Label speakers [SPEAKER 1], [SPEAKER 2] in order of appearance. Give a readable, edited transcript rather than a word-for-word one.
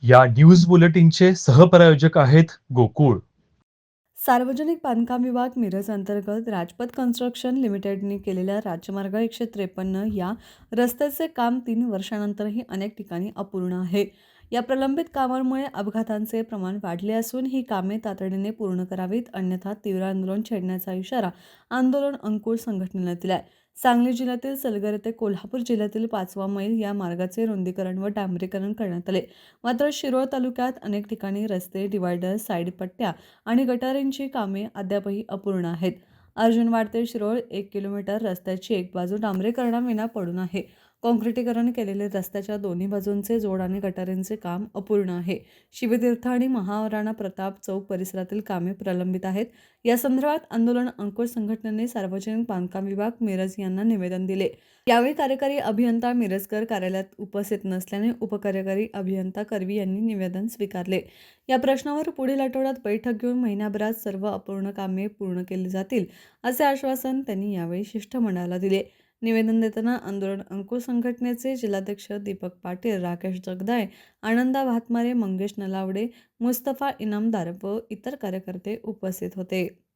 [SPEAKER 1] या न्यूज बुलेटिनचे सहप्रायोजक आहेत गोकुळ.
[SPEAKER 2] सार्वजनिक बांधकाम विभाग मिरज अंतर्गत राजपथ कन्स्ट्रक्शन लिमिटेडने केलेल्या राज्यमार्ग 153 या रस्त्याचे काम 3 वर्षानंतरही अनेक ठिकाणी अपूर्ण आहे. या प्रलंबित कामांमुळे अपघातांचे प्रमाण वाढले असून ही कामे तातडीने पूर्ण करावीत, अन्यथा तीव्र आंदोलन छेडण्याचा इशारा आंदोलन अंकुर संघटनेने दिलाय. सांगली जिल्ह्यातील सलगर ते कोल्हापूर जिल्ह्यातील 5वा मैल या मार्गाचे रुंदीकरण व डांबरीकरण करण्यात आले. मात्र शिरोळ तालुक्यात अनेक ठिकाणी रस्ते, डिवायडर, साईड पट्ट्या आणि गटारींची कामे अद्यापही अपूर्ण आहेत. अर्जुन वाड ते शिरोळ 1 किलोमीटर रस्त्याची एक बाजू डांबरीकरणाविना पडून आहे. काँक्रिटीकरण केलेले रस्त्याच्या दोन्ही बाजूंचे जोड आणि गटारींचे काम अपूर्ण आहे. शिवतीर्थ आणि महाराणा प्रताप चौक परिसरातील कामे प्रलंबित आहेत. या संदर्भात आंदोलन अंकुर संघटनेने सार्वजनिक बांधकाम विभाग मिरज यांना निवेदन दिले. यावेळी कार्यकारी अभियंता मिरजकर कार्यालयात उपस्थित नसल्याने उपकार्यकारी अभियंता करवी यांनी निवेदन स्वीकारले. या प्रश्नावर पुढील आठवड्यात बैठक घेऊन महिन्याभरात सर्व अपूर्ण कामे पूर्ण केली जातील, असे आश्वासन त्यांनी यावेळी शिष्टमंडळाला दिले. निवेदन देताना आंदोलन अंकुर संघटनेचे जिल्हाध्यक्ष दीपक पाटील, राकेश जगदाळे, आनंदा भातमारे, मंगेश नलावडे, मुस्तफा इनामदार व इतर कार्यकर्ते उपस्थित होते.